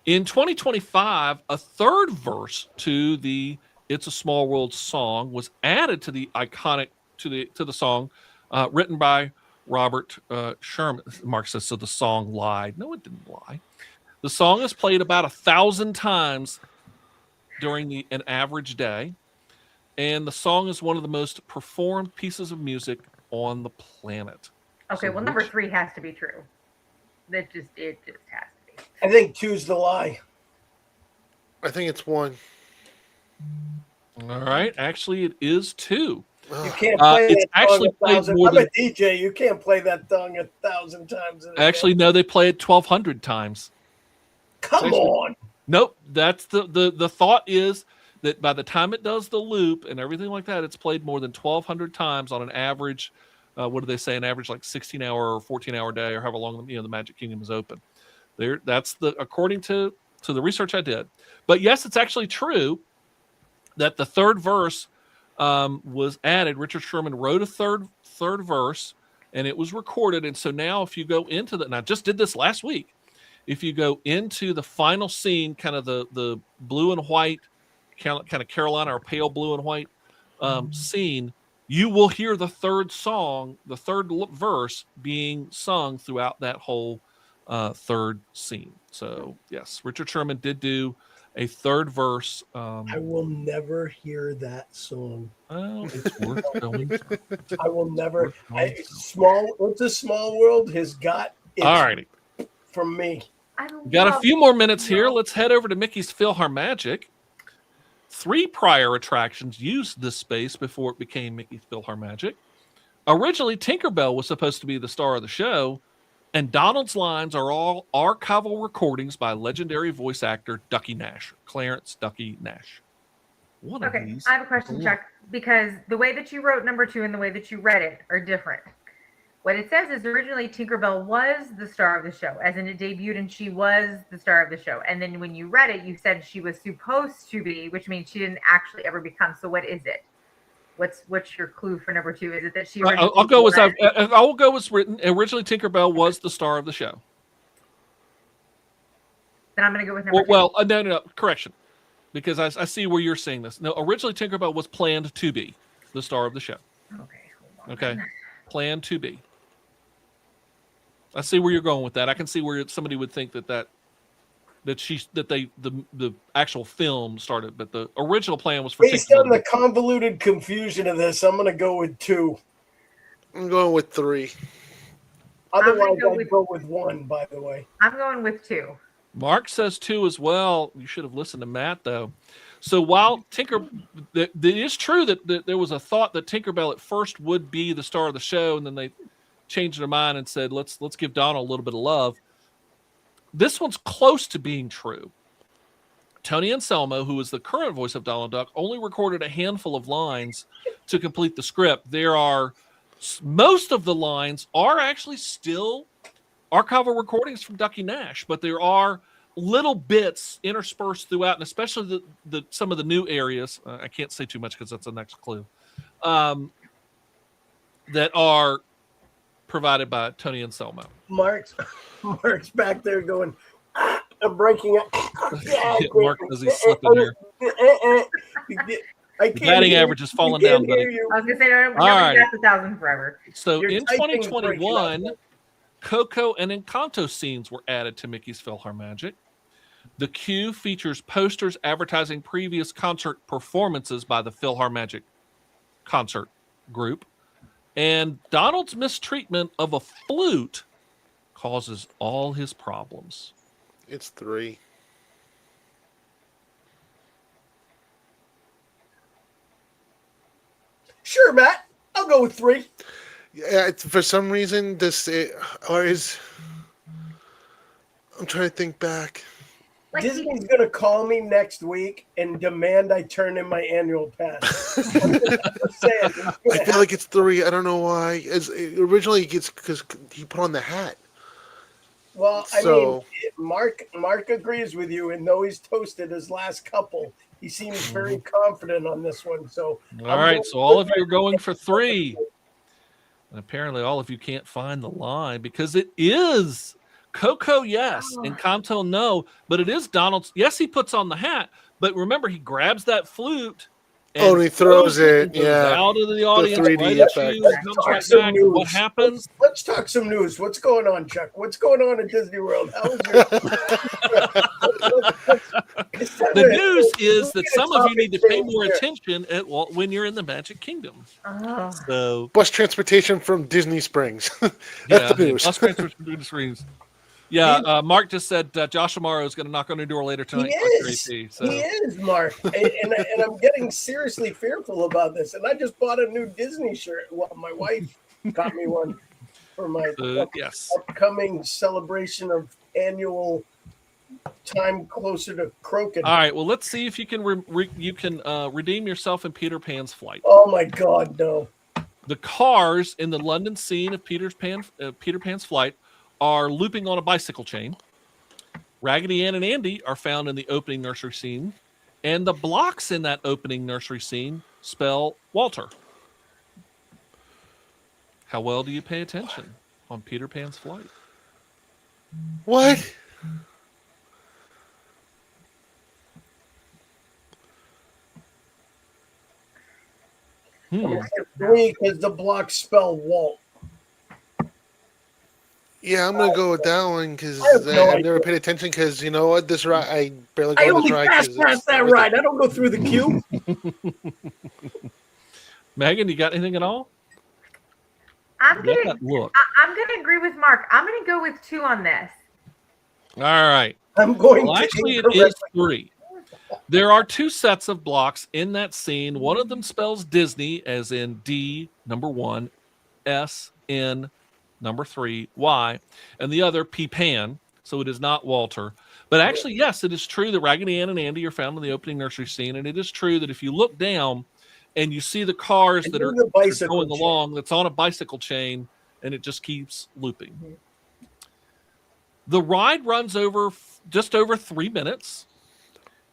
In 2025, a third verse to the "It's a Small World" song was added to the iconic to the song, written by Robert Sherman. Mark says, so the song lied. No, it didn't lie. The song is played about 1,000 times during an average day, and the song is one of the most performed pieces of music on the planet. Okay, So well, number 3 has to be true. It just has to be. I think 2's the lie. I think it's 1. All right, actually, it is 2. You can't play it's that actually song played 1,000. more I'm than- a DJ. You can't play that song 1,000 times. In a Actually, day. no, they play it 1,200 times. Come actually- on. Nope, that's the thought is that by the time it does the loop and everything like that, it's played more than 1,200 times on an average. What do they say? An average like 16-hour or 14-hour day, or however long the Magic Kingdom is open. That's according to the research I did. But yes, it's actually true that the third verse was added. Richard Sherman wrote a third verse, and it was recorded. And so now, if you go into and I just did this last week. If you go into the final scene, kind of the blue and white, kind of Carolina or pale blue and white scene, you will hear the third verse being sung throughout that whole third scene. So yes, Richard Sherman did do a third verse. I will never hear that song. Well, it's worth going through. I will never. It's worth It's a Small World has got it All righty. from me. We got a few more minutes here. Let's head over to Mickey's PhilharMagic. 3 prior attractions used this space before it became Mickey's PhilharMagic. Originally, Tinkerbell was supposed to be the star of the show, and Donald's lines are all archival recordings by legendary voice actor Ducky Nash, Clarence Ducky Nash. One of Okay, these. I have a question, Chuck, because the way that you wrote number 2 and the way that you read it are different. What it says is originally Tinkerbell was the star of the show, as in it debuted and she was the star of the show. And then when you read it, you said she was supposed to be, which means she didn't actually ever become. So what is it? What's your clue for number 2? Is it that she? I'll go as I will go as written. Originally, Tinkerbell was the star of the show. Then I'm going to go with number 2. Well, no, correction, because I see where you're seeing this. No, originally Tinkerbell was planned to be the star of the show. Okay, hold on. Okay, planned to be. I see where you're going with that. I can see where somebody would think the actual film started, but the original plan was for Based on the Tinkerbell. convoluted confusion of this, I'm going to go with 2. I'm going with 3. Otherwise, go I'd with- go with 1, by the way. I'm going with 2. Mark says 2 as well. You should have listened to Matt though. So while it is true that there was a thought that Tinkerbell at first would be the star of the show, and then they changed their mind and said, let's give Donald a little bit of love. This one's close to being true. Tony Anselmo, who is the current voice of Donald Duck, only recorded a handful of lines to complete the script. Most of the lines are actually still archival recordings from Ducky Nash, but there are little bits interspersed throughout, and especially some of the new areas. I can't say too much because that's the next clue. That are provided by Tony Anselmo. Mark's back there going, I'm breaking up. Mark, does he slip in here? I The batting average is falling down, buddy. I was going to say, no, All right. got the 1,000 forever. So Your in typing's 2021, breaking up. Coco and Encanto scenes were added to Mickey's PhilharMagic. The queue features posters advertising previous concert performances by the PhilharMagic concert group. And Donald's mistreatment of a flute causes all his problems. It's 3. Sure, Matt. I'll go with 3. Yeah, for some reason, I'm trying to think back. Like Disney's going to call me next week and demand I turn in my annual pass. I'm just saying, I feel like it's 3. I don't know why. Originally, it's because he put on the hat. well, I So- mean, Mark agrees with you, and though he's toasted his last couple, he seems very confident on this one. So All right, so all of you are going for 3. And apparently all of you can't find the lie because it is Coco, yes, and Comtel, no, but it is Donald's. Yes, he puts on the hat, but remember, he grabs that flute and he throws it, and goes yeah. out of the audience, 3D right at effect. you, and comes right back. And what happens? Let's talk some news. What's going on, Chuck? What's going on at Disney World? How is your... The news is that some of you need to pay more attention when you're in the Magic Kingdom. Oh. So, Bus transportation from Disney Springs. That's the news. Bus transportation screens. Yeah, Mark just said Josh Amaro is going to knock on your door later tonight. He is, Mark. and I'm getting seriously fearful about this. And I just bought a new Disney shirt. Well, my wife got me one for my upcoming celebration of annual time closer to Crokin. All right, well, let's see if you can redeem yourself in Peter Pan's flight. Oh, my God, no. The cars in the London scene of Peter Pan's flight are looping on a bicycle chain. Raggedy Ann and Andy are found in the opening nursery scene, and the blocks in that opening nursery scene spell Walter. How well do you pay attention on Peter Pan's flight? What? Because the blocks spell Walt. Yeah, I'm gonna go with that one because I've never paid attention. Because you know what, this ride I barely go on this ride. I only pass that ride. I don't go through the queue. Megan, you got anything at all? I'm gonna agree with Mark. I'm gonna go with 2 on this. All right. I'm going. Well, actually, it is 3. There are 2 sets of blocks in that scene. One of them spells Disney, as in D, number 1, S, N, number 3, Y, and the other P-Pan, so it is not Walter. But actually, yes, it is true that Raggedy Ann and Andy are found in the opening nursery scene, and it is true that if you look down and you see the cars that are going along, that's on a bicycle chain, and it just keeps looping. Mm-hmm. The ride runs over just over 3 minutes.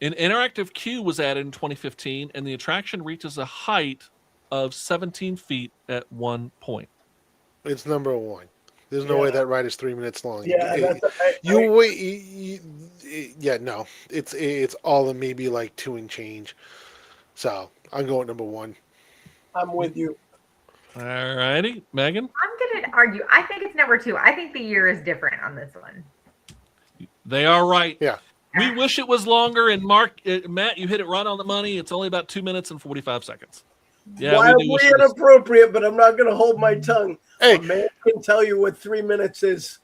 An interactive queue was added in 2015, and the attraction reaches a height of 17 feet at one point. It's number 1. There's no way that ride is 3 minutes long. Yeah, no. It's all in maybe like 2 and change. So I'm going number 1. I'm with you. All righty, Megan. I'm gonna argue. I think it's number 2. I think the year is different on this one. They are right. Yeah. We wish it was longer. And Matt, you hit it right on the money. It's only about 2 minutes and 45 seconds. Yeah, wildly inappropriate, but I'm not going to hold my tongue. Hey. A man can tell you what 3 minutes is.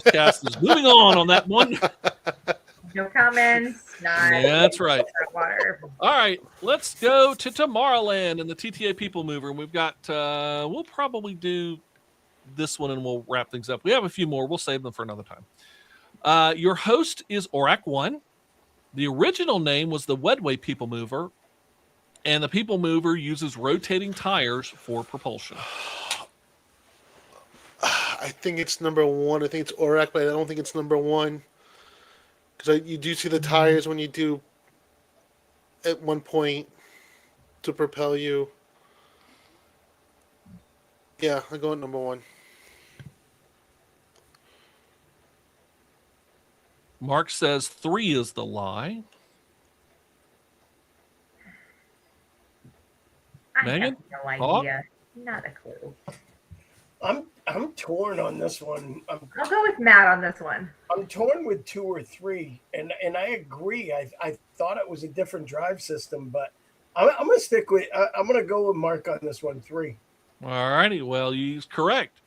Cast is moving on that one. No comments. Yeah, that's right. All right, let's go to Tomorrowland and the TTA People Mover. And we've got, we'll probably do this one and we'll wrap things up. We have a few more. We'll save them for another time. Your host is Orac One. The original name was the Wedway People Mover. And the People Mover uses rotating tires for propulsion. I think it's number 1. I think it's Orac, but I don't think it's number 1. Because you do see the tires when you do at one point to propel you. Yeah, I go at number 1. Mark says 3 is the lie. Megan? I have no idea. Not a clue. I'm torn on this one. I'll go with Matt on this one. I'm torn with 2 or 3, and I agree. I thought it was a different drive system, but I'm gonna stick with. I'm gonna go with Mark on this one. 3. All righty. Well, he's correct.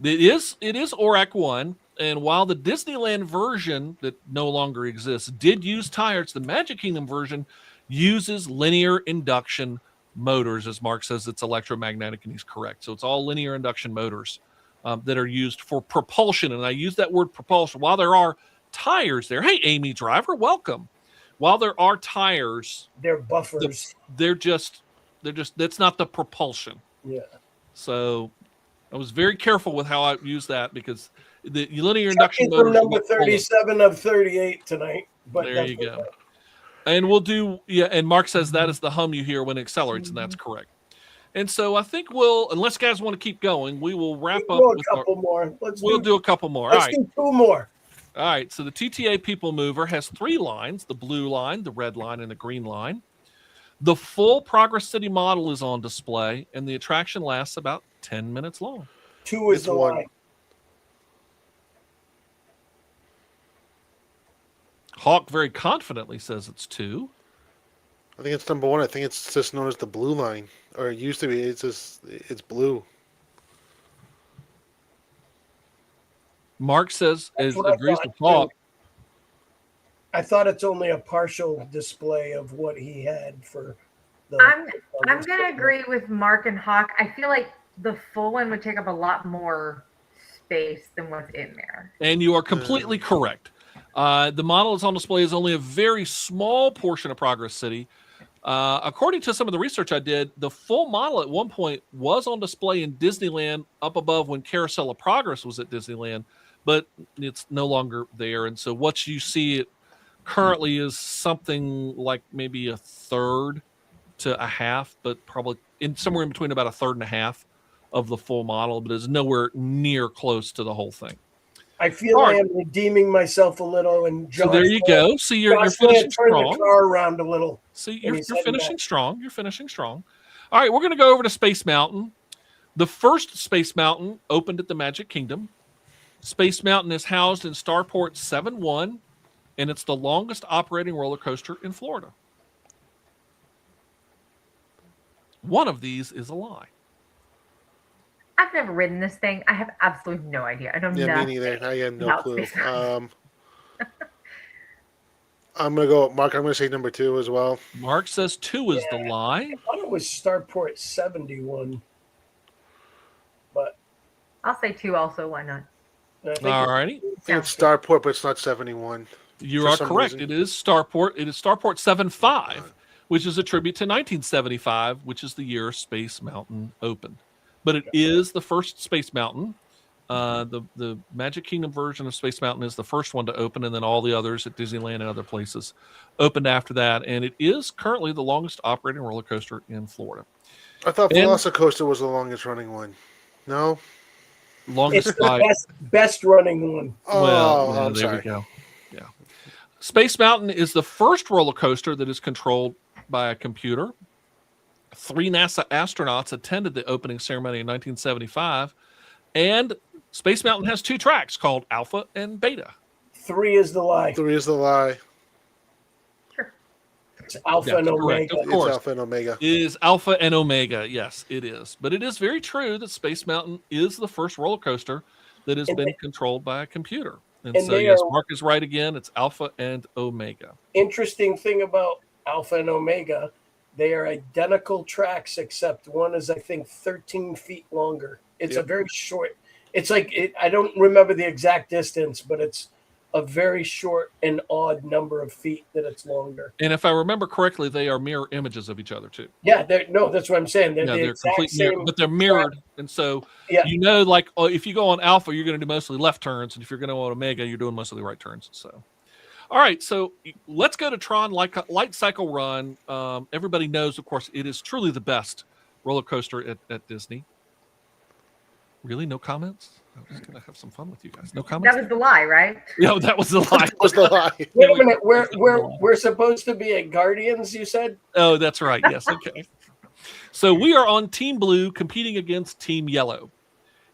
It is Orac One, and while the Disneyland version that no longer exists did use tires, the Magic Kingdom version uses linear induction motors. As Mark says, it's electromagnetic, and he's correct. So it's all linear induction motors that are used for propulsion. And I use that word propulsion. While there are tires there, hey, Amy Driver, welcome. While there are tires, they're buffers. They're just that's not the propulsion. Yeah. So I was very careful with how I use that because the linear Chuck induction is the motors. are number what pull it. 37 of 38 tonight. But There that's you go. okay. And we'll do, yeah. And Mark says that is the hum you hear when it accelerates, and that's correct. And so I think unless guys want to keep going, we will wrap up. We'll do with a couple more. We'll do a couple more. All Let's right. do 2 more. All right. So the TTA People Mover has 3 lines: the blue line, the red line, and the green line. The full Progress City model is on display, and the attraction lasts about 10 minutes long. 2 is It's the one. line. Hawk very confidently says it's 2. I think it's number 1. I think it's just known as the blue line, or it used to be. It's blue. Mark says That's what I agrees thought, with Hawk. I thought it's only a partial display of what he had for the. I'm gonna agree with Mark and Hawk. I feel like the full one would take up a lot more space than what's in there. And you are completely correct. The model that's on display is only a very small portion of Progress City. According to some of the research I did, the full model at one point was on display in Disneyland up above when Carousel of Progress was at Disneyland, but it's no longer there. And so what you see currently is something like maybe a third to a half, but probably somewhere in between about a third and a half of the full model, but is nowhere near close to the whole thing. I feel I am redeeming myself a little, and so there you go. See, you're finishing strong. The car around a little. See, you're finishing strong. You're finishing strong. All right, we're going to go over to Space Mountain. The first Space Mountain opened at the Magic Kingdom. Space Mountain is housed in Starport 7-1, and it's the longest operating roller coaster in Florida. One of these is a lie. I've never ridden this thing. I have absolutely no idea. I don't know. Yeah, me neither. I have no about clue. Space Mountain. I'm gonna go, Mark. I'm gonna say number 2 as well. Mark says 2 is the lie. I thought it was Starport 71, but I'll say 2 also. Why not? All righty. I think it's Starport, but it's not 71. You For are some correct. reason. It is Starport. It is Starport 7-5, which is a tribute to 1975, which is the year Space Mountain opened. But it is the first Space Mountain. The Magic Kingdom version of Space Mountain is the first one to open, and then all the others at Disneyland and other places opened after that. And it is currently the longest operating roller coaster in Florida. I thought Velocicoaster was the longest running one. No? Longest it's the best running one. Oh, I'm there sorry. we go. Yeah. Space Mountain is the first roller coaster that is controlled by a computer. 3 NASA astronauts attended the opening ceremony in 1975, and Space Mountain has 2 tracks called Alpha and Beta. 3 is the lie. 3 is the lie. It's Alpha and correct, Omega. of course. It's Alpha and Omega. It is Alpha and Omega. Yes, it is. But it is very true that Space Mountain is the first roller coaster that has been controlled by a computer. And so, yes, Mark is right again. It's Alpha and Omega. Interesting thing about Alpha and Omega, they are identical tracks, except one is, I think, 13 feet longer. It's a very short. It's like, I don't remember the exact distance, but it's a very short and odd number of feet that it's longer. And if I remember correctly, they are mirror images of each other too. Yeah, that's what I'm saying. They're, They're complete mirror, but they're mirrored. And so, like, if you go on Alpha, you're going to do mostly left turns. And if you're going to go on Omega, you're doing mostly right turns. So, all right. So let's go to Tron Light Cycle Run. Everybody knows, of course, it is truly the best roller coaster at Disney. Really? No comments? I'm just going to have some fun with you guys. No comments? That was the lie, right? Yeah, that was the lie. That was the lie. Wait a minute. We're supposed to be at Guardians, you said? Oh, that's right. Yes. Okay. So we are on Team Blue competing against Team Yellow.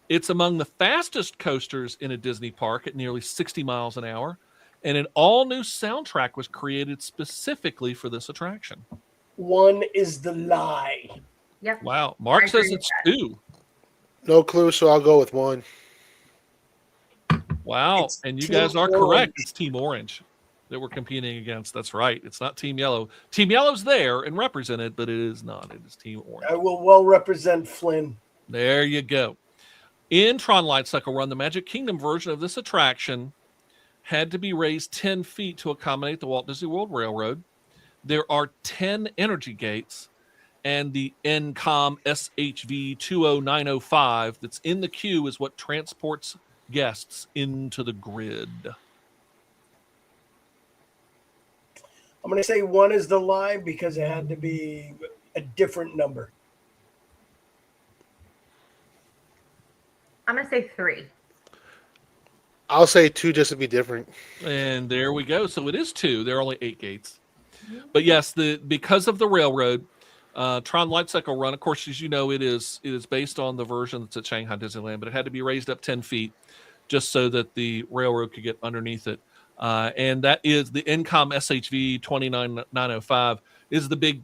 It's among the fastest coasters in a Disney park at nearly 60 miles an hour. And an all-new soundtrack was created specifically for this attraction. 1 is the lie. Yep. Wow. Mark says it's 2. No clue, so I'll go with 1. Wow. It's And you Team guys are Orange. correct. It's Team Orange that we're competing against. That's right. It's not Team Yellow. Team Yellow's there and represented, but it is not. It is Team Orange. I will well represent Flynn. There you go. In Tron Light Cycle Run, the Magic Kingdom version of this attraction had to be raised 10 feet to accommodate the Walt Disney World Railroad. There are 10 energy gates, and the NCOM SHV 20905 that's in the queue is what transports guests into the grid? I'm going to say 1 is the lie because it had to be a different number. I'm going to say 3. I'll say 2 just to be different. And there we go. So it is 2. There are only 8 gates. But yes, because of the railroad, Tron Lightcycle Run, of course, as you know, it is based on the version that's at Shanghai Disneyland, but it had to be raised up 10 feet just so that the railroad could get underneath it. And that is the Incom SHV 29905 is the big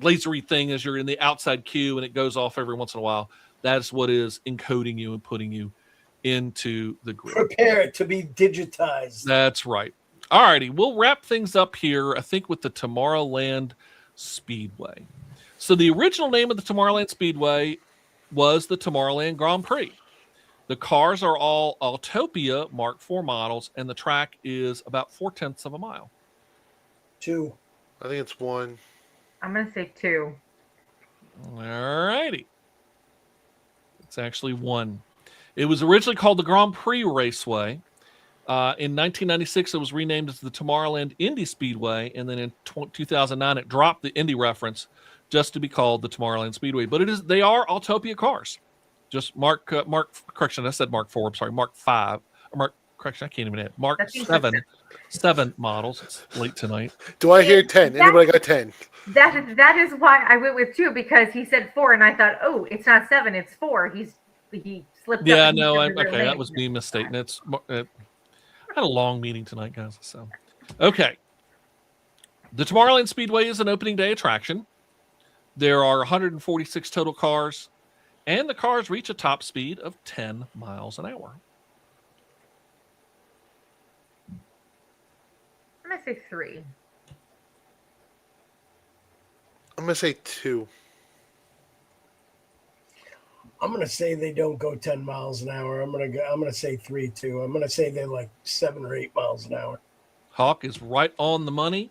lasery thing as you're in the outside queue and it goes off every once in a while. That's what is encoding you and putting you into the grid. Prepare it to be digitized. That's right. All righty. We'll wrap things up here, I think, with the Tomorrowland Speedway. So the original name of the Tomorrowland Speedway was the Tomorrowland Grand Prix. The cars are all Autopia Mark IV models, and the track is about 0.4 of a mile. 2. I think it's 1. I'm going to say 2. All righty. It's actually 1. It was originally called the Grand Prix Raceway. In 1996, it was renamed as the Tomorrowland Indy Speedway, and then in 2009, it dropped the Indy reference just to be called the Tomorrowland Speedway. But they are Autopia cars. Just correction, I said Mark IV. I'm sorry, Mark V. Correction, I can't even add. Mark 7 models. It's late tonight. Do I hear 10? Anybody got 10? That is why I went with 2, because he said 4, and I thought, oh, it's not 7, it's 4. He slipped up. Yeah, no, okay, that was me mistaken. I had a long meeting tonight, guys. So, okay. The Tomorrowland Speedway is an opening day attraction. There are 146 total cars, and the cars reach a top speed of 10 miles an hour. I'm going to say 3. I'm going to say 2. I'm going to say they don't go 10 miles an hour. I'm going to say 3 too. I'm going to say they're like 7 or 8 miles an hour. Hawk is right on the money.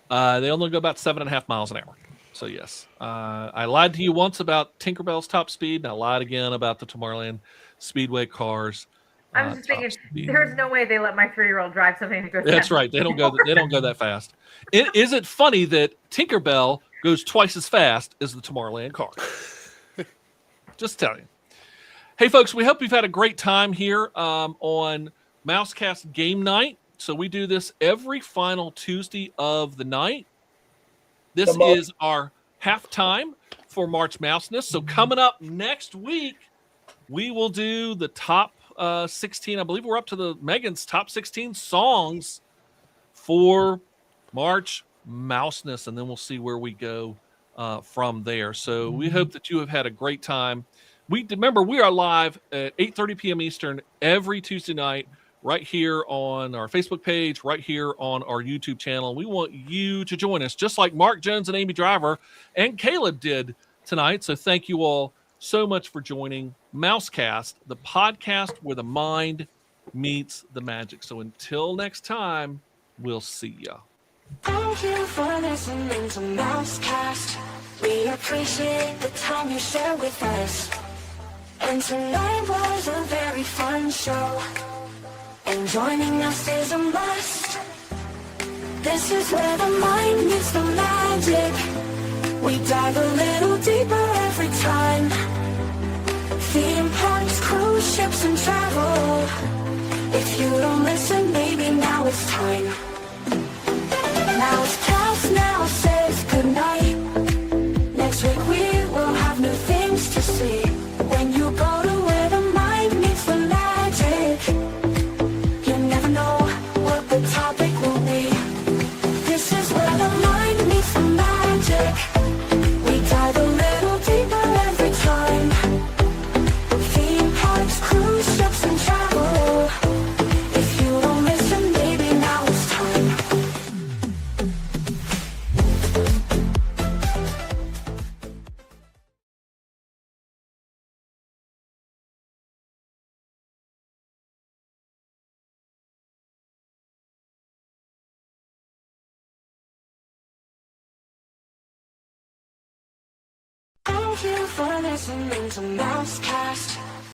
They only go about 7.5 miles an hour. So yes, I lied to you once about Tinkerbell's top speed, and I lied again about the Tomorrowland Speedway cars. I was just thinking, there's no way they let my 3-year-old drive something that goes. That's right. They don't go. They don't go that fast. Is it funny that Tinkerbell goes twice as fast as the Tomorrowland car? Just tell you. Hey, folks, we hope you've had a great time here on Mousecast Game Night. So we do this every final Tuesday of the night. This is our halftime for March Mouseness. So coming up next week, we will do the top 16. I believe we're up to the Megan's top 16 songs for March Mouseness, and then we'll see where we go from there. So we hope that you have had a great time. Remember, we are live at 8:30 p.m. Eastern every Tuesday night, right here on our Facebook page, right here on our YouTube channel. We want you to join us, just like Mark Jones and Amy Driver and Caleb did tonight. So thank you all so much for joining Mousecast, the podcast where the mind meets the magic. So until next time, we'll see ya. Thank you for listening to Mousecast. We appreciate the time you share with us. And tonight was a very fun show. And joining us is a must. This is where the mind meets the magic. We dive a little deeper every time. Theme parks, cruise ships, and travel. If you don't listen, maybe now it's time. Now it's cast, now says goodnight. Next week we will have new things to see. When you go to where the mind meets the magic, you never know what the topic will be. This is where the mind meets the magic. We dive a little deeper every time. Theme parks, cruise ships, and travel. If you don't listen, maybe now it's time. Thank you for listening to Mousecast.